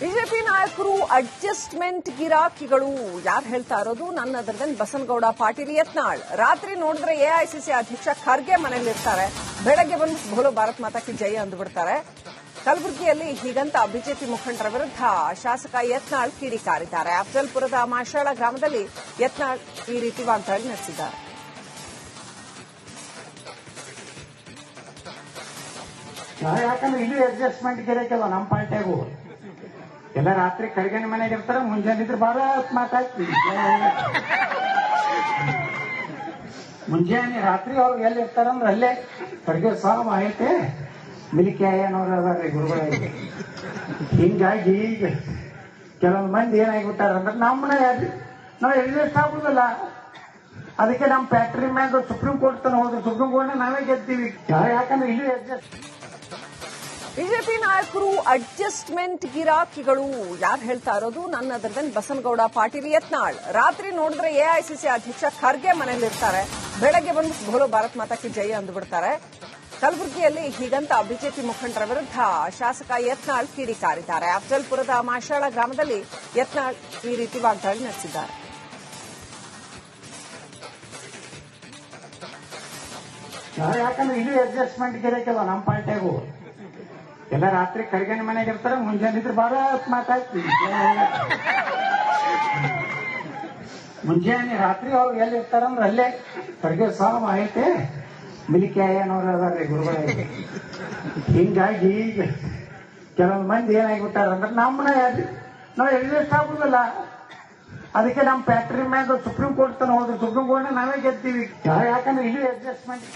BJP ನಾಯಕರು adjustment ಗಿರಾಕಿಗಳು ಯಾರು ಹೇಳ್ತಾ ಇರೋದು? ನನ್ನ ಅದರದನ್ ಬಸನಗೌಡ ಪಾಟೀಲ್ ಯತ್ನಾಳ್. ರಾತ್ರಿ ನೋಡಿದ್ರೆ ಎಐಸಿಸಿ ಅಧ್ಯಕ್ಷ ಖರ್ಗೆ ಮನೆಯಲ್ಲಿರ್ತಾರೆ, ಬೆಳಗ್ಗೆ ಬಂದು ಬೋಲೋ ಭಾರತ್ ಮಾತಾ ಕಿ ಜೈ ಅಂದುಬಿಡ್ತಾರೆ. ಕಲಬುರಗಿಯಲ್ಲಿ ಹೀಗಂತ ಬಿಜೆಪಿ ಮುಖಂಡರ ವಿರುದ್ಧ ಶಾಸಕ ಯತ್ನಾಳ್ ಕಿಡಿಕಾರಿದ್ದಾರೆ. ಅಫಜಲ್ಪುರದ ಮಾಶಾಳ ಗ್ರಾಮದಲ್ಲಿ ಯತ್ನಾಳ್ ಈ ರೀತಿ ವಾಗ್ದಾಳಿ ನಡೆಸಿದ್ದಾರೆ. ಯಾಕಂದ್ರೆ ಇಲ್ಲಿ ಅಡ್ಜಸ್ಟ್ಮೆಂಟ್ ಗಿರಕಲ್ಲ ನಮ್ಮ ಪಾರ್ಟಿಯಾಗೂ ಎಲ್ಲ ರಾತ್ರಿ ಖರ್ಗೆನ ಮನೆಗೆ ಇರ್ತಾರ, ಮುಂಜಾನೆ ಇದ್ರೆ ಭಾರತ್ ಮಾತಾಡ್ತೀವಿ. ಮುಂಜಾನೆ ರಾತ್ರಿ ಅವ್ರು ಎಲ್ಲಿ ಇರ್ತಾರಂದ್ರೆ ಅಲ್ಲೇ ಖರ್ಗೆ ಸಾಮ್ ಐತೆ ಮಿಲಿಕೆ ಅಯ್ಯನವ್ರು ಅದಾರ್ರಿ ಗುರುಗಳಿಗೆ. ಹಿಂಗಾಗಿ ಈಗ ಕೆಲವೊಂದು ಮಂದಿ ಏನಾಗಿಬಿಟ್ಟಾರ ಅಂದ್ರೆ ನಮ್ಮನ್ನ ನಾವು ಎಡ್ಜಸ್ಟ್ ಆಗುದಿಲ್ಲ. ಅದಕ್ಕೆ ನಮ್ಮ ಫ್ಯಾಕ್ಟ್ರಿ ಮ್ಯಾಗ ಸುಪ್ರೀಂ ಕೋರ್ಟ್ ತನ ಹೋದ್ರೆ ಸುಪ್ರೀಂ ಕೋರ್ಟ್ ನಾವೇ ಗೆಲ್ತೀವಿ. ಯಾಕಂದ್ರೆ ಇಲ್ಲಿ ಅಡ್ಜಸ್ಟ್ ಬಿಜೆಪಿ ನಾಯಕರು ಅಡ್ಜಸ್ಟ್ಮೆಂಟ್ ಗಿರಾಕಿಗಳು ಯಾರು ಹೇಳ್ತಾ ಇರೋದು? ನನ್ನ ಅದರದನ್ ಬಸನಗೌಡ ಪಾಟೀಲ್ ಯತ್ನಾಳ್. ರಾತ್ರಿ ನೋಡಿದ್ರೆ ಎಐಸಿಸಿ ಅಧ್ಯಕ್ಷ ಖರ್ಗೆ ಮನೆಯಲ್ಲಿರ್ತಾರೆ, ಬೆಳಗ್ಗೆ ಬಂದು ಬೋಲೋ ಭಾರತ್ ಮಾತಾ ಕಿ ಜೈ ಅಂದುಬಿಡ್ತಾರೆ. ಕಲಬುರಗಿಯಲ್ಲಿ ಹೀಗಂತ ಬಿಜೆಪಿ ಮುಖಂಡರ ವಿರುದ್ಧ ಶಾಸಕ ಯತ್ನಾಳ್ ಕಿಡಿಕಾರಿದ್ದಾರೆ. ಅಫಜಲ್ಪುರದ ಮಾಶಾಳ ಗ್ರಾಮದಲ್ಲಿ ಯತ್ನಾಳ್ ಈ ರೀತಿ ವಾಗ್ದಾಳಿ ನಡೆಸಿದ್ದಾರೆ. ಯಾಕಂದ್ರೆ ಇಲ್ಲಿ ಅಡ್ಜಸ್ಟ್ಮೆಂಟ್ ಗಿರಕಲ್ಲ ನಮ್ಮ ಪಾರ್ಟಿಯಾಗೂ ಎಲ್ಲ ರಾತ್ರಿ ಖರ್ಗೆನ ಮನೆಗೆ ಇರ್ತಾರ, ಮುಂಜಾನೆ ಇದ್ರೆ ಭಾರತ್ ಮಾತಾಡ್ತೀವಿ. ಮುಂಜಾನೆ ರಾತ್ರಿ ಅವ್ರು ಎಲ್ಲಿ ಇರ್ತಾರಂದ್ರೆ ಅಲ್ಲೇ ಖರ್ಗೆ ಸಾಮ್ ಐತೆ ಮಿಲಿಕೆ ಅಯ್ಯನವ್ರು ಅದಾರ್ರಿ ಗುರುಗಳಿಗೆ. ಹಿಂಗಾಗಿ ಈಗ ಕೆಲವೊಂದು ಮಂದಿ ಏನಾಗಿಬಿಟ್ಟಾರ ಅಂದ್ರೆ ನಮ್ಮನ್ನ ನಾವು ಅಡ್ಜಸ್ಟ್ ಆಗುದಿಲ್ಲ. ಅದಕ್ಕೆ ನಮ್ಮ ಫ್ಯಾಕ್ಟ್ರಿ ಮ್ಯಾಗ ಸುಪ್ರೀಂ ಕೋರ್ಟ್ ತನ ಹೋದ್ರೆ ಸುಪ್ರೀಂ ಕೋರ್ಟ್ ನಾವೇ ಗೆಲ್ತೀವಿ. ಯಾಕಂದ್ರೆ ಇಲ್ಲಿ ಅಡ್ಜಸ್ಟ್ಮೆಂಟ್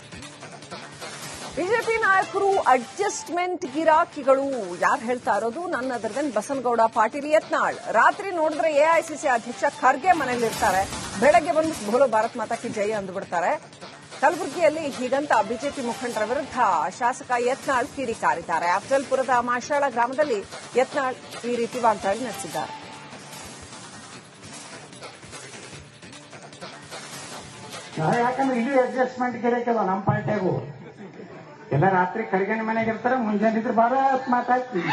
ಬಿಜೆಪಿ ನಾಯಕರು ಅಡ್ಜಸ್ಟ್ಮೆಂಟ್ ಗಿರಾಕಿಗಳು ಯಾರು ಹೇಳ್ತಾ ಇರೋದು? ನನ್ನ ಅದರದನ್ ಬಸನಗೌಡ ಪಾಟೀಲ್ ಯತ್ನಾಳ್. ರಾತ್ರಿ ನೋಡಿದ್ರೆ ಎಐಸಿಸಿ ಅಧ್ಯಕ್ಷ ಖರ್ಗೆ ಮನೆಯಲ್ಲಿರ್ತಾರೆ, ಬೆಳಗ್ಗೆ ಬಂದು ಬೋಲೋ ಭಾರತ್ ಮಾತಾ ಕಿ ಜೈ ಅಂದುಬಿಡ್ತಾರೆ. ಕಲಬುರಗಿಯಲ್ಲಿ ಹೀಗಂತ ಬಿಜೆಪಿ ಮುಖಂಡರ ವಿರುದ್ಧ ಶಾಸಕ ಯತ್ನಾಳ್ ಕಿಡಿಕಾರಿದ್ದಾರೆ. ಅಫಜಲ್ಪುರದ ಮಾಶಾಳ ಗ್ರಾಮದಲ್ಲಿ ಯತ್ನಾಳ್ ಈ ರೀತಿ ವಾಗ್ದಾಳಿ ನಡೆಸಿದ್ದಾರೆ. ಯಾಕಂದ್ರೆ ಇಲ್ಲಿ ಅಡ್ಜಸ್ಟ್ಮೆಂಟ್ ಗಿರಕಲ್ಲ ನಮ್ಮ ಪಾರ್ಟಿಯಾಗೂ ಎಲ್ಲ ರಾತ್ರಿ ಖರ್ಗೆನ ಮನೆಗೆ ಇರ್ತಾರ, ಮುಂಜಾನೆ ಇದ್ರೆ ಭಾರತ್ ಮಾತಾಡ್ತೀವಿ.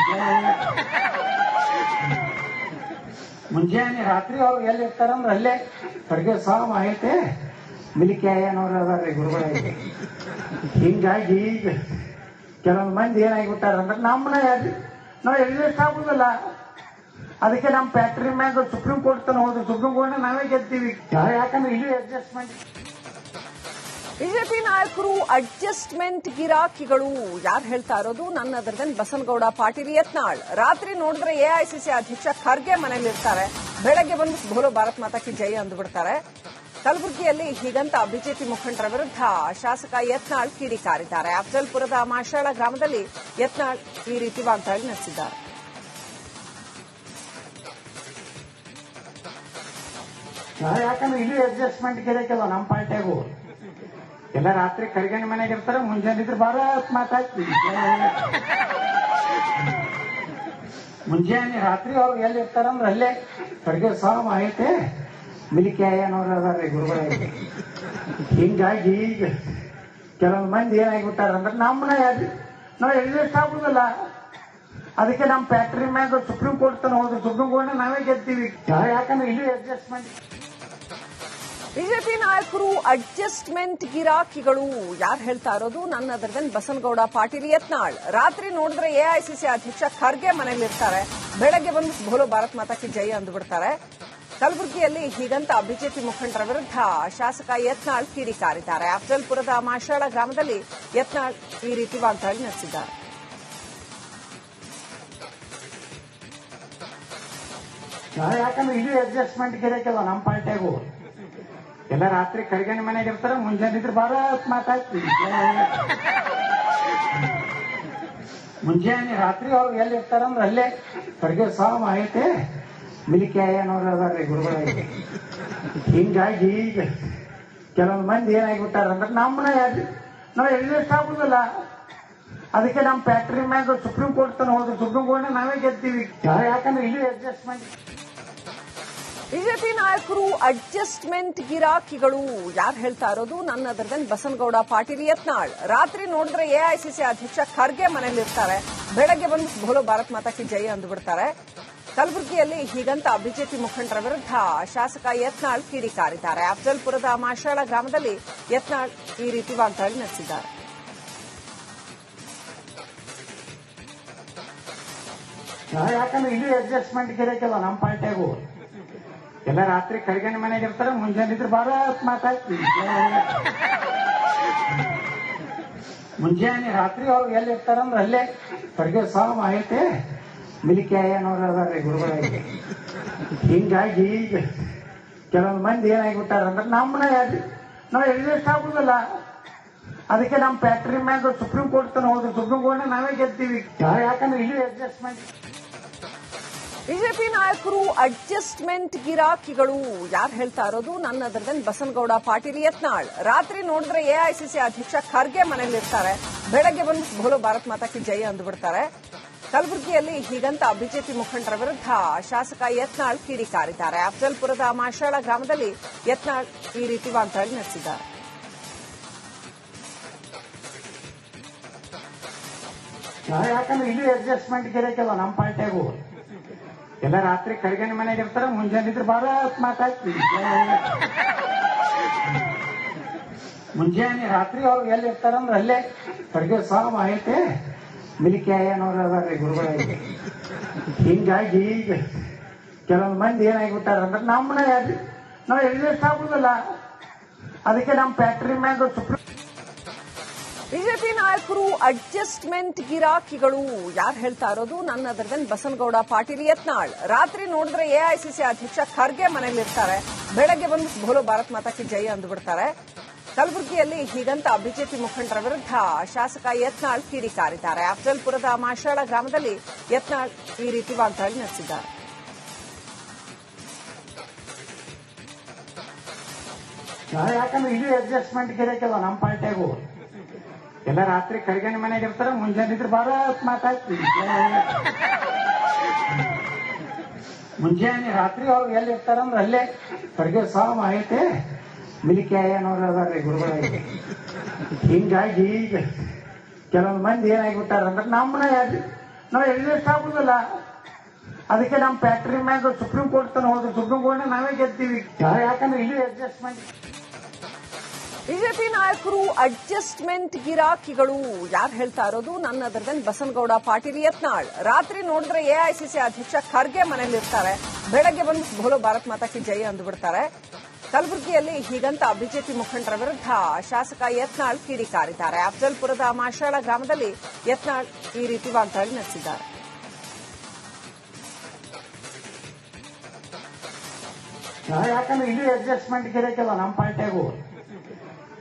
ಮುಂಜಾನೆ ರಾತ್ರಿ ಅವ್ರು ಎಲ್ಲಿ ಇರ್ತಾರಂದ್ರೆ ಅಲ್ಲೇ ಖರ್ಗೆ ಸಾಮ್ ಐತೆ ಮಿಲಿಕೆ ಅಯ್ಯನವ್ರು ಅದಾರ್ರಿ ಗುರುಗಳಿಗೆ. ಹಿಂಗಾಗಿ ಈಗ ಕೆಲವೊಂದು ಮಂದಿ ಏನಾಗಿಬಿಟ್ಟಾರ ಅಂದ್ರೆ ನಮ್ಮನ್ನ ನಾವು ಅಡ್ಜಸ್ಟ್ ಆಗುದಿಲ್ಲ. ಅದಕ್ಕೆ ನಮ್ಮ ಫ್ಯಾಕ್ಟ್ರಿ ಮ್ಯಾಗ ಸುಪ್ರೀಂ ಕೋರ್ಟ್ ತನ ಹೋದ್ರೆ ಸುಪ್ರೀಂ ಕೋರ್ಟ್ ನಾವೇ ಗೆಲ್ತೀವಿ. ಯಾಕಂದ್ರೆ ಇಲ್ಲಿ ಅಡ್ಜಸ್ಟ್ಮೆಂಟ್ ಬಿಜೆಪಿ ನಾಯಕರು ಅಡ್ಜಸ್ಟ್ಮೆಂಟ್ ಗಿರಾಕಿಗಳು ಯಾರು ಹೇಳ್ತಾ ಇರೋದು? ನನ್ನ ಅದರದನ್ ಬಸನಗೌಡ ಪಾಟೀಲ್ ಯತ್ನಾಳ್. ರಾತ್ರಿ ನೋಡಿದ್ರೆ ಎಐಸಿಸಿ ಅಧ್ಯಕ್ಷ ಖರ್ಗೆ ಮನೆಯಲ್ಲಿರ್ತಾರೆ, ಬೆಳಗ್ಗೆ ಬಂದು ಬೋಲೋ ಭಾರತ್ ಮಾತಾ ಕಿ ಜೈ ಅಂದುಬಿಡ್ತಾರೆ. ಕಲಬುರಗಿಯಲ್ಲಿ ಹೀಗಂತ ಬಿಜೆಪಿ ಮುಖಂಡರ ವಿರುದ್ಧ ಶಾಸಕ ಯತ್ನಾಳ್ ಕಿಡಿಕಾರಿದ್ದಾರೆ. ಅಫಜಲ್ಪುರದ ಮಾಶಾಳ ಗ್ರಾಮದಲ್ಲಿ ಯತ್ನಾಳ್ ಈ ರೀತಿ ವಾಗ್ದಾಳಿ ನಡೆಸಿದ್ದಾರೆ. ಯಾಕಂದ್ರೆ ಇಲ್ಲಿ ಅಡ್ಜಸ್ಟ್ಮೆಂಟ್ ಗಿರಕಲ್ಲ ನಮ್ಮ ಪಾರ್ಟಿಯಾಗೂ ಎಲ್ಲ ರಾತ್ರಿ ಖರ್ಗೆನ ಮನೆಗೆ ಇರ್ತಾರ, ಮುಂಜಾನೆ ಇದ್ರೆ ಭಾರತ್ ಮಾತಾಡ್ತೀವಿ. ಮುಂಜಾನೆ ರಾತ್ರಿ ಅವ್ರು ಎಲ್ಲಿ ಇರ್ತಾರಂದ್ರೆ ಅಲ್ಲೇ ಖರ್ಗೆ ಸಾಮ್ ಐತೆ ಮಿಲಿಕೆ ಅಯ್ಯನವ್ರು ಅದಾರ್ರಿ ಗುರುಗಳಿಗೆ. ಹಿಂಗಾಗಿ ಈಗ ಕೆಲವೊಂದು ಮಂದಿ ಏನಾಗಿಬಿಟ್ಟಾರ ಅಂದ್ರೆ ನಮ್ಮನ್ನ ನಾವು ಅಡ್ಜಸ್ಟ್ ಆಗುದಿಲ್ಲ. ಅದಕ್ಕೆ ನಮ್ಮ ಫ್ಯಾಕ್ಟ್ರಿ ಮ್ಯಾಗ ಸುಪ್ರೀಂ ಕೋರ್ಟ್ ತನ ಹೋದ್ರೆ ಸುಪ್ರೀಂ ಕೋರ್ಟ್ ನಾವೇ ಗೆಲ್ತೀವಿ. ಯಾಕಂದ್ರೆ ಇಲ್ಲಿ ಅಡ್ಜಸ್ಟ್ಮೆಂಟ್ ಬಿಜೆಪಿ ನಾಯಕರು ಅಡ್ಜಸ್ಟ್ಮೆಂಟ್ ಗಿರಾಕಿಗಳು ಯಾರು ಹೇಳ್ತಾ ಇರೋದು? ನನ್ನ ಅದರದನ್ ಬಸನಗೌಡ ಪಾಟೀಲ್ ಯತ್ನಾಳ್. ರಾತ್ರಿ ನೋಡಿದ್ರೆ ಎಐಸಿಸಿ ಅಧ್ಯಕ್ಷ ಖರ್ಗೆ ಮನೆಯಲ್ಲಿರ್ತಾರೆ, ಬೆಳಗ್ಗೆ ಬಂದು ಬೋಲೋ ಭಾರತ್ ಮಾತಾ ಕಿ ಜೈ ಅಂದುಬಿಡ್ತಾರೆ. ಕಲಬುರಗಿಯಲ್ಲಿ ಹೀಗಂತ ಬಿಜೆಪಿ ಮುಖಂಡರ ವಿರುದ್ಧ ಶಾಸಕ ಯತ್ನಾಳ್ ಕಿಡಿಕಾರಿದ್ದಾರೆ. ಅಫಜಲ್ಪುರದ ಮಾಶಾಳ ಗ್ರಾಮದಲ್ಲಿ ಯತ್ನಾಳ್ ಈ ರೀತಿ ವಾಗ್ದಾಳಿ ನಡೆಸಿದ್ದಾರೆ. ಯಾಕಂದ್ರೆ ಇಲ್ಲಿ ಅಡ್ಜಸ್ಟ್ಮೆಂಟ್ ಗಿರಕಲ್ಲ ನಮ್ಮ ಪಾರ್ಟಿಯಾಗೂ ಎಲ್ಲ ರಾತ್ರಿ ಖರ್ಗೆನ ಮನೆಗೆ ಇರ್ತಾರ, ಮುಂಜಾನೆ ಇದ್ರೆ ಭಾರತ್ ಮಾತಾಡ್ತೀವಿ. ಮುಂಜಾನೆ ರಾತ್ರಿ ಅವ್ರು ಎಲ್ಲಿ ಇರ್ತಾರಂದ್ರೆ ಅಲ್ಲೇ ಖರ್ಗೆ ಸಾಮ್ ಐತೆ ಮಿಲಿಕೆ ಅಯ್ಯನವ್ರು ಅದಾರ್ರಿ ಗುರುಗಳಿಗೆ. ಹಿಂಗಾಗಿ ಈಗ ಕೆಲವೊಂದು ಮಂದಿ ಏನಾಗಿಬಿಟ್ಟಾರ ಅಂದ್ರೆ ನಮ್ಮನ್ನ ನಾವು ಅಡ್ಜಸ್ಟ್ ಆಗುದಿಲ್ಲ. ಅದಕ್ಕೆ ನಮ್ಮ ಫ್ಯಾಕ್ಟ್ರಿ ಮ್ಯಾಗ ಸುಪ್ರೀಂ ಕೋರ್ಟ್ ತನ ಹೋದ್ರೆ ಸುಪ್ರೀಂ ಕೋರ್ಟ್ ನಾವೇ ಗೆಲ್ತೀವಿ. ಯಾಕಂದ್ರೆ ಇಲ್ಲಿ ಅಡ್ಜಸ್ಟ್ಮೆಂಟ್ ಬಿಜೆಪಿ ನಾಯಕರು ಅಡ್ಜಸ್ಟ್ಮೆಂಟ್ ಗಿರಾಕಿಗಳು ಯಾರು ಹೇಳ್ತಾ ಇರೋದು? ನನ್ನ ಅದರದನ್ ಬಸನಗೌಡ ಪಾಟೀಲ್ ಯತ್ನಾಳ್. ರಾತ್ರಿ ನೋಡಿದ್ರೆ ಎಐಸಿಸಿ ಅಧ್ಯಕ್ಷ ಖರ್ಗೆ ಮನೆಯಲ್ಲಿರ್ತಾರೆ, ಬೆಳಗ್ಗೆ ಬಂದು ಬೋಲೋ ಭಾರತ್ ಮಾತಾ ಕಿ ಜೈ ಅಂದುಬಿಡ್ತಾರೆ. ಕಲಬುರಗಿಯಲ್ಲಿ ಹೀಗಂತ ಬಿಜೆಪಿ ಮುಖಂಡರ ವಿರುದ್ಧ ಶಾಸಕ ಯತ್ನಾಳ್ ಕಿಡಿಕಾರಿದ್ದಾರೆ. ಅಫಜಲ್ಪುರದ ಮಾಶಾಳ ಗ್ರಾಮದಲ್ಲಿ ಯತ್ನಾಳ್ ಈ ರೀತಿ ವಾಗ್ದಾಳಿ ನಡೆಸಿದ್ದಾರೆ. ಯಾಕಂದ್ರೆ ಇಲ್ಲಿ ಅಡ್ಜಸ್ಟ್ಮೆಂಟ್ ಗಿರಕ್ಕಿಲ್ಲ ನಮ್ಮ ಪಾರ್ಟಿಯಾಗೂ. ಎಲ್ಲ ರಾತ್ರಿ ಕರಿಗಣ್ಣ ಮನೆಗೆ ಇರ್ತಾರೆ, ಮುಂಜಾನೆ ಇದ್ರೆ ಬಾರ ಮಾತಾಡ್ತೀವಿ. ಮುಂಜಾನೆ ರಾತ್ರಿ ಅವ್ರು ಎಲ್ಲಿ ಇರ್ತಾರಂದ್ರೆ ಅಲ್ಲೇ ಕರ್ಗೆ ಸಾವು ಐತೆ ಮಿಲಿಕ್ಯಾಯನವ್ರು ಅದಾರ್ರಿ ಗುರುಗಳಿಗೆ. ಹಿಂಗಾಗಿ ಈಗ ಕೆಲವೊಂದು ಮಂದಿ ಏನಾಗಿಬಿಟ್ಟಾರ ಅಂದ್ರೆ ನಮ್ಮನ್ನ ನಾವು ಎಡ್ಜಸ್ಟ್ ಆಗುದಿಲ್ಲ. ಅದಕ್ಕೆ ನಮ್ಮ ಫ್ಯಾಕ್ಟ್ರಿ ಮ್ಯಾಗ ಸುಪ್ರೀಂ ಕೋರ್ಟ್ ತನ ಹೋದ್ರು, ಸುಪ್ರೀಂ ಕೋರ್ಟ್ ನಾವೇ ಗೆಲ್ತೀವಿ. ಯಾಕಂದ್ರೆ ಇಲ್ಲಿ ಅಡ್ಜಸ್ಟ್ಮೆಂಟ್. ಬಿಜೆಪಿ ನಾಯಕರು ಅಡ್ಜಸ್ಟ್ಮೆಂಟ್ ಗಿರಾಕಿಗಳು ಯಾರು ಹೇಳ್ತಾ ಇರೋದು? ನನ್ನ ಅದರದಲ್ಲಿ ಬಸನಗೌಡ ಪಾಟೀಲ್ ಯತ್ನಾಳ್. ರಾತ್ರಿ ನೋಡಿದ್ರೆ ಎಐಸಿಸಿ ಅಧ್ಯಕ್ಷ ಖರ್ಗೆ ಮನೆಯಲ್ಲಿರ್ತಾರೆ, ಬೆಳಗ್ಗೆ ಬಂದು ಬೋಲೋ ಭಾರತ್ ಮಾತಾ ಕಿ ಜೈ ಅಂದುಬಿಡ್ತಾರೆ. ಕಲಬುರಗಿಯಲ್ಲಿ ಹೀಗಂತ ಬಿಜೆಪಿ ಮುಖಂಡರ ವಿರುದ್ಧ ಶಾಸಕ ಯತ್ನಾಳ್ ಕಿಡಿಕಾರಿದ್ದಾರೆ. ಅಫಜಲ್ಪುರದ ಮಾಶಾಳ ಗ್ರಾಮದಲ್ಲಿ ಯತ್ನಾಳ್ ಈ ರೀತಿ ವಾಗ್ದಾಳಿ ನಡೆಸಿದ್ದಾರೆ. ಯಾಕಂದ್ರೆ ಇಲ್ಲಿ ಅಡ್ಜಸ್ಟ್ಮೆಂಟ್ ಗಿರಕ್ಕಿಲ್ಲ ನಮ್ಮ ಪಾರ್ಟಿಯಾಗೂ. ಎಲ್ಲ ರಾತ್ರಿ ಕರಿಗಣ್ಣ ಮನೆಗೆ ಇರ್ತಾರೆ, ಮುಂಜಾನೆ ಇದ್ರೆ ಬಾರ ಮಾತಾಡ್ತೀವಿ. ಮುಂಜಾನೆ ರಾತ್ರಿ ಅವ್ರು ಎಲ್ಲಿ ಇರ್ತಾರಂದ್ರೆ ಅಲ್ಲೇ ಕರ್ಗೆ ಸಾವು ಐತೆ ಮಿಲಿಕ್ಯಾಯನವ್ರು ಅದಾರ್ರಿ ಗುರುಗಳಿಗೆ. ಹಿಂಗಾಗಿ ಈಗ ಕೆಲವೊಂದು ಮಂದಿ ಏನಾಗಿಬಿಟ್ಟಾರ ಅಂದ್ರೆ ನಮ್ಮನ್ನ ನಾವು ಎಡ್ಜಸ್ಟ್ ಆಗುದಿಲ್ಲ. ಅದಕ್ಕೆ ನಮ್ಮ ಫ್ಯಾಕ್ಟ್ರಿ ಮ್ಯಾಗ ಬಿಜೆಪಿ ನಾಯಕರು ಅಡ್ಜಸ್ಟ್ಮೆಂಟ್ ಗಿರಾಕಿಗಳು ಯಾರು ಹೇಳ್ತಾ ಇರೋದು? ನನ್ನ ಅದರದಲ್ಲಿ ಬಸನಗೌಡ ಪಾಟೀಲ್ ಯತ್ನಾಳ್. ರಾತ್ರಿ ನೋಡಿದ್ರೆ ಎಐಸಿಸಿ ಅಧ್ಯಕ್ಷ ಖರ್ಗೆ ಮನೆಯಲ್ಲಿರ್ತಾರೆ, ಬೆಳಗ್ಗೆ ಬಂದು ಬೋಲೋ ಭಾರತ್ ಮಾತಾ ಕಿ ಜೈ ಅಂದುಬಿಡ್ತಾರೆ. ಕಲಬುರಗಿಯಲ್ಲಿ ಹೀಗಂತ ಬಿಜೆಪಿ ಮುಖಂಡರ ವಿರುದ್ಧ ಶಾಸಕ ಯತ್ನಾಳ್ ಕಿಡಿಕಾರಿದ್ದಾರೆ. ಅಫಜಲ್ಪುರದ ಮಾಶಾಳ ಗ್ರಾಮದಲ್ಲಿ ಯತ್ನಾಳ್ ಈ ರೀತಿ ವಾಗ್ದಾಳಿ ನಡೆಸಿದ್ದಾರೆ. ಯಾಕಂದ್ರೆ ಇಲ್ಲಿ ಅಡ್ಜಸ್ಟ್ಮೆಂಟ್ ಗಿರಕ್ಕಿಲ್ಲ ನಮ್ಮ ಪಾರ್ಟಿಯಾಗೂ. ಎಲ್ಲ ರಾತ್ರಿ ಕರಿಗಣ್ಣ ಮನೆಗೆ ಇರ್ತಾರೆ, ಮುಂಜಾನೆ ಇದ್ರೆ ಬಾರ ಮಾತಾಡ್ತೀವಿ. ಮುಂಜಾನೆ ರಾತ್ರಿ ಅವ್ರು ಎಲ್ಲಿ ಇರ್ತಾರಂದ್ರೆ ಅಲ್ಲೇ ಕರ್ಗೆ ಸಾವು ಐತೆ ಮಿಲಿಕ್ಯಾಯನವ್ರು ಅದಾರ್ರಿ ಗುರುಗಳಿಗೆ. ಹಿಂಗಾಗಿ ಈಗ ಕೆಲವೊಂದು ಮಂದಿ ಏನಾಗಿಬಿಟ್ಟಾರ ಅಂದ್ರೆ ನಮ್ಮನ್ನ ನಾವು ಎಡ್ಜಸ್ಟ್ ಆಗುದಿಲ್ಲ. ಅದಕ್ಕೆ ನಮ್ಮ ಫ್ಯಾಕ್ಟ್ರಿ ಮ್ಯಾಗ ಸುಪ್ರೀಂ ಕೋರ್ಟ್ ತನ ಹೋದ್ರು, ಸುಪ್ರೀಂ ಕೋರ್ಟ್ ನಾವೇ ಗೆಲ್ತೀವಿ. ಯಾಕಂದ್ರೆ ಇಲ್ಲಿ ಅಡ್ಜಸ್ಟ್ಮೆಂಟ್. ಬಿಜೆಪಿ ನಾಯಕರು ಅಡ್ಜಸ್ಟ್ಮೆಂಟ್ ಗಿರಾಕಿಗಳು ಯಾರು ಹೇಳ್ತಾ ಇರೋದು? ನನ್ನ ಅದರದಲ್ಲಿ ಬಸನಗೌಡ ಪಾಟೀಲ್ ಯತ್ನಾಳ್. ರಾತ್ರಿ ನೋಡಿದ್ರೆ ಎಐಸಿಸಿ ಅಧ್ಯಕ್ಷ ಖರ್ಗೆ ಮನೆಯಲ್ಲಿರ್ತಾರೆ, ಬೆಳಗ್ಗೆ ಬಂದು ಬೋಲೋ ಭಾರತ್ ಮಾತಾ ಕಿ ಜೈ ಅಂದುಬಿಡ್ತಾರೆ. ಕಲಬುರಗಿಯಲ್ಲಿ ಹೀಗಂತ ಬಿಜೆಪಿ ಮುಖಂಡರ ವಿರುದ್ಧ ಶಾಸಕ ಯತ್ನಾಳ್ ಕಿಡಿಕಾರಿದ್ದಾರೆ. ಅಫಜಲ್ಪುರದ ಮಾಶಾಳ ಗ್ರಾಮದಲ್ಲಿ ಯತ್ನಾಳ್ ಈ ರೀತಿ ವಾಗ್ದಾಳಿ ನಡೆಸಿದ್ದಾರೆ. ಯಾಕಂದ್ರೆ ಇಲ್ಲಿ ಅಡ್ಜಸ್ಟ್ಮೆಂಟ್ ಗಿರಕ್ಕಿಲ್ಲ ನಮ್ಮ ಪಾರ್ಟಿಯಾಗೂ.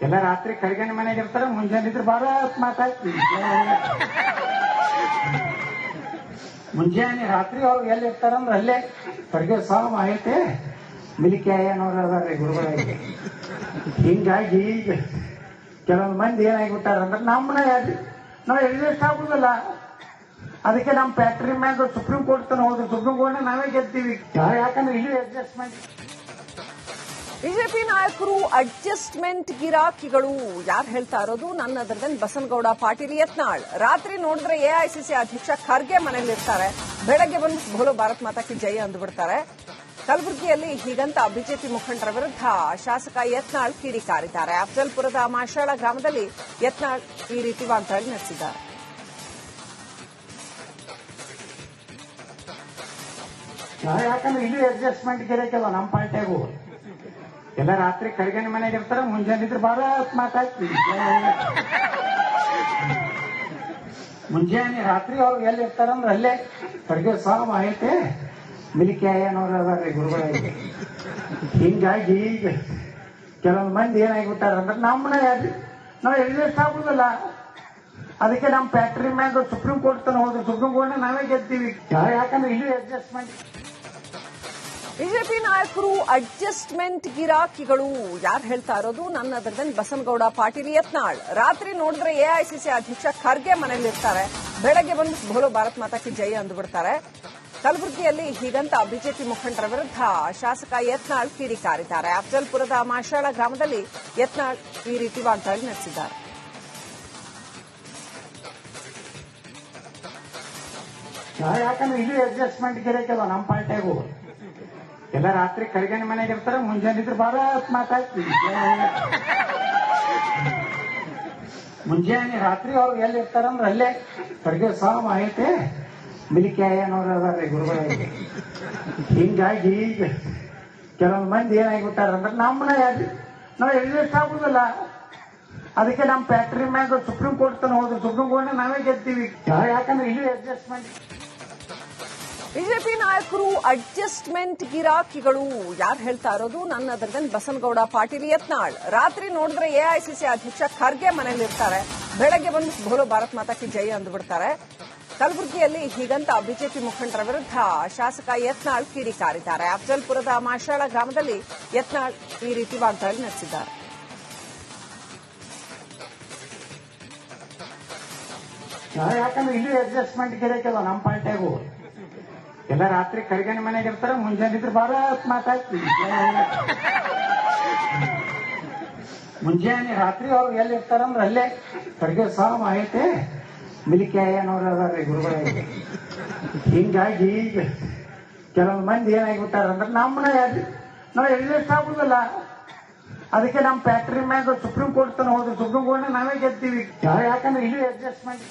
ಎಲ್ಲ ರಾತ್ರಿ ಕರಿಗಣ್ಣ ಮನೆಗೆ ಇರ್ತಾರೆ, ಮುಂಜಾನೆ ಇದ್ರೆ ಬಾರ ಮಾತಾಡ್ತೀವಿ. ಮುಂಜಾನೆ ರಾತ್ರಿ ಅವ್ರು ಎಲ್ಲಿ ಇರ್ತಾರಂದ್ರೆ ಅಲ್ಲೇ ಕರ್ಗೆ ಸಾವು ಐತೆ ಮಿಲಿಕ್ಯಾಯನವ್ರು ಅದಾರ್ರಿ ಗುರುಗಳಿಗೆ. ಹಿಂಗಾಗಿ ಈಗ ಕೆಲವೊಂದು ಮಂದಿ ಏನಾಗಿಬಿಟ್ಟಾರ ಅಂದ್ರೆ ನಮ್ಮನ್ನ ನಾವು ಎಡ್ಜಸ್ಟ್ ಆಗುದಿಲ್ಲ. ಅದಕ್ಕೆ ನಮ್ಮ ಫ್ಯಾಕ್ಟ್ರಿ ಮ್ಯಾಗ ಸುಪ್ರೀಂ ಕೋರ್ಟ್ ತನ ಹೋದ್ರು, ಸುಪ್ರೀಂ ಕೋರ್ಟ್ ನಾವೇ ಗೆಲ್ತೀವಿ. ಯಾಕಂದ್ರೆ ಇಲ್ಲಿ ಅಡ್ಜಸ್ಟ್ಮೆಂಟ್. ಬಿಜೆಪಿ ನಾಯಕರು ಅಡ್ಜಸ್ಟ್ಮೆಂಟ್ ಗಿರಾಕಿಗಳು ಯಾರು ಹೇಳ್ತಾ ಇರೋದು? ನನ್ನ ಅದರದಲ್ಲಿ ಬಸನಗೌಡ ಪಾಟೀಲ್ ಯತ್ನಾಳ್. ರಾತ್ರಿ ನೋಡಿದ್ರೆ ಎಐಸಿಸಿ ಅಧ್ಯಕ್ಷ ಖರ್ಗೆ ಮನೆಯಲ್ಲಿರ್ತಾರೆ, ಬೆಳಗ್ಗೆ ಬಂದು ಬೋಲೋ ಭಾರತ್ ಮಾತಾ ಕಿ ಜೈ ಅಂದುಬಿಡ್ತಾರೆ. ಕಲಬುರಗಿಯಲ್ಲಿ ಹೀಗಂತ ಬಿಜೆಪಿ ಮುಖಂಡರ ವಿರುದ್ಧ ಶಾಸಕ ಯತ್ನಾಳ್ ಕಿಡಿಕಾರಿದ್ದಾರೆ. ಅಫಜಲ್ಪುರದ ಮಾಶಾಳ ಗ್ರಾಮದಲ್ಲಿ ಯತ್ನಾಳ್ ಈ ರೀತಿ ವಾಗ್ದಾಳಿ ನಡೆಸಿದ್ದಾರೆ. ಯಾಕಂದ್ರೆ ಇಲ್ಲಿ ಅಡ್ಜಸ್ಟ್ಮೆಂಟ್ ಗಿರಕ್ಕಿಲ್ಲ ನಮ್ಮ ಪಾರ್ಟಿಯಾಗೂ. ಎಲ್ಲ ರಾತ್ರಿ ಕರಿಗಣ್ಣ ಮನೆಗೆ ಇರ್ತಾರೆ, ಮುಂಜಾನೆ ಇದ್ರೆ ಬಾರ ಮಾತಾಡ್ತೀವಿ. ಮುಂಜಾನೆ ರಾತ್ರಿ ಅವ್ರು ಎಲ್ಲಿ ಇರ್ತಾರಂದ್ರೆ ಅಲ್ಲೇ ಕರ್ಗೆ ಸಾವು ಐತೆ ಮಿಲಿಕ್ಯಾಯನವ್ರು ಅದಾರ್ರಿ ಗುರುಗಳಿಗೆ. ಹಿಂಗಾಗಿ ಈಗ ಕೆಲವೊಂದು ಮಂದಿ ಏನಾಗಿಬಿಟ್ಟಾರ ಅಂದ್ರೆ ನಮ್ಮನ್ನ ನಾವು ಎಡ್ಜಸ್ಟ್ ಆಗುದಿಲ್ಲ. ಅದಕ್ಕೆ ನಮ್ಮ ಫ್ಯಾಕ್ಟ್ರಿ ಮ್ಯಾಗ ಸುಪ್ರೀಂ ಕೋರ್ಟ್ ತನ ಹೋದ್ರು, ಸುಪ್ರೀಂ ಕೋರ್ಟ್ ನಾವೇ ಗೆಲ್ತೀವಿ. ಯಾಕಂದ್ರೆ ಇಲ್ಲಿ ಅಡ್ಜಸ್ಟ್ಮೆಂಟ್. ಬಿಜೆಪಿ ನಾಯಕರು ಅಡ್ಜಸ್ಟ್ಮೆಂಟ್ ಗಿರಾಕಿಗಳು ಯಾರು ಹೇಳ್ತಾ ಇರೋದು? ನನ್ನ ಅದರದಲ್ಲಿ ಬಸನಗೌಡ ಪಾಟೀಲ್ ಯತ್ನಾಳ್. ರಾತ್ರಿ ನೋಡಿದ್ರೆ ಎಐಸಿಸಿ ಅಧ್ಯಕ್ಷ ಖರ್ಗೆ ಮನೆಯಲ್ಲಿರ್ತಾರೆ, ಬೆಳಗ್ಗೆ ಬಂದು ಬೋಲೋ ಭಾರತ್ ಮಾತಾ ಕಿ ಜೈ ಅಂದುಬಿಡ್ತಾರೆ. ಕಲಬುರಗಿಯಲ್ಲಿ ಹೀಗಂತ ಬಿಜೆಪಿ ಮುಖಂಡರ ವಿರುದ್ಧ ಶಾಸಕ ಯತ್ನಾಳ್ ಕಿಡಿಕಾರಿದ್ದಾರೆ. ಅಫಜಲ್ಪುರದ ಮಾಶಾಳ ಗ್ರಾಮದಲ್ಲಿ ಯತ್ನಾಳ್ ಈ ರೀತಿ ವಾಗ್ದಾಳಿ ನಡೆಸಿದ್ದಾರೆ. ಯಾಕಂದ್ರೆ ಇದು ಅಡ್ಜಸ್ಟ್ಮೆಂಟ್ ಗಿರಕಲ್ಲ ನಮ್ಮ ಪಾರ್ಟಿಯಾಗು ಎಲ್ಲ ರಾತ್ರಿ ಕರಿಗಣಿ ಮನೆಗೆ ಇರ್ತಾರೆ, ಮುಂಜಾನೆ ಇದ್ರೆ ಬಾಳ ಮಾತಾಡ್ತೀವಿ. ಮುಂಜಾನೆ ರಾತ್ರಿ ಅವ್ರು ಎಲ್ಲಿ ಇರ್ತಾರಂದ್ರೆ ಅಲ್ಲೇ ಕರ್ಗೆ ಸಾಮ್ ಐತೆ ಮಿಲಿಕ್ಯಾಯನವ್ರು ಅದಾರ್ರಿ ಗುರುಗಳಿಗೆ. ಹಿಂಗಾಗಿ ಈಗ ಕೆಲವೊಂದು ಮಂದಿ ಏನಾಗಿಬಿಟ್ಟಾರಂದ್ರೆ ನಮ್ಮನ್ನ ನಾವು ಎಕ್ಸಿಸ್ಟ್ ಆಗುದಿಲ್ಲ. ಅದಕ್ಕೆ ನಮ್ಮ ಫ್ಯಾಕ್ಟ್ರಿ ಮ್ಯಾಗ ಸುಪ್ರೀಂ ಕೋರ್ಟ್ ತನ ಹೋದ್ರು, ಸುಪ್ರೀಂ ಕೋರ್ಟ್ ನಾವೇ ಗೆಲ್ತೀವಿ. ಯಾಕಂದ್ರೆ ಇದು ಅಡ್ಜಸ್ಟ್ಮೆಂಟ್. ಬಿಜೆಪಿ ನಾಯಕರು ಅಡ್ಜಸ್ಟ್ಮೆಂಟ್ ಗಿರಾಕಿಗಳು ಯಾರು ಹೇಳ್ತಾ ಇರೋದು? ನನ್ನ ಅದರದನ್ ಬಸನಗೌಡ ಪಾಟೀಲ್ ಯತ್ನಾಳ್. ರಾತ್ರಿ ನೋಡಿದ್ರೆ ಎಐಸಿಸಿ ಅಧ್ಯಕ್ಷ ಖರ್ಗೆ ಮನೆಯಲ್ಲಿರ್ತಾರೆ, ಬೆಳಗ್ಗೆ ಬಂದು ಬೋಲೋ ಭಾರತ್ ಮಾತಾ ಕಿ ಜೈ ಅಂದ್ಬಿಡ್ತಾರೆ. ಕಲಬುರಗಿಯಲ್ಲಿ ಹೀಗಂತ ಬಿಜೆಪಿ ಮುಖಂಡರ ವಿರುದ್ಧ ಶಾಸಕ ಯತ್ನಾಳ್ ಕಿಡಿಕಾರಿದ್ದಾರೆ. ಅಫಜಲ್ಪುರದ ಮಾಶಾಳ ಗ್ರಾಮದಲ್ಲಿ ಯತ್ನಾಳ್ ಈ ರೀತಿ ವಾಗ್ದಾಳಿ ನಡೆಸಿದ್ದಾರೆ. ಯಾಕಂದ್ರೆ ಇದು ಅಡ್ಜಸ್ಟ್ಮೆಂಟ್ ಗಿರಕಲ್ಲ ನಮ್ಮ ಪಾರ್ಟಿಯಾಗು ಎಲ್ಲ ರಾತ್ರಿ ಕರಿಗಣಿ ಮನೆಗೆ ಇರ್ತಾರೆ, ಮುಂಜಾನೆ ಇದ್ರೆ ಬಾಳ ಮಾತಾಡ್ತೀವಿ. ಮುಂಜಾನೆ ರಾತ್ರಿ ಅವ್ರು ಎಲ್ಲಿ ಇರ್ತಾರಂದ್ರೆ ಅಲ್ಲೇ ಕರ್ಗೆ ಸಾಮ್ ಐತೆ ಮಿಲಿಕ್ಯಾಯನವ್ರು ಅದಾರ್ರಿ ಗುರುಗಳಿಗೆ. ಹಿಂಗಾಗಿ ಈಗ ಕೆಲವೊಂದು ಮಂದಿ ಏನಾಗಿಬಿಟ್ಟಾರಂದ್ರೆ ನಮ್ಮನ್ನ ನಾವು ಎಕ್ಸಿಸ್ಟ್ ಆಗುದಿಲ್ಲ. ಅದಕ್ಕೆ ನಮ್ಮ ಫ್ಯಾಕ್ಟ್ರಿ ಮ್ಯಾಗ ಸುಪ್ರೀಂ ಕೋರ್ಟ್ ತನ ಹೋದ್ರು, ಸುಪ್ರೀಂ ಕೋರ್ಟ್ ನಾವೇ ಗೆಲ್ತೀವಿ. ಯಾಕಂದ್ರೆ ಇದು ಅಡ್ಜಸ್ಟ್ಮೆಂಟ್.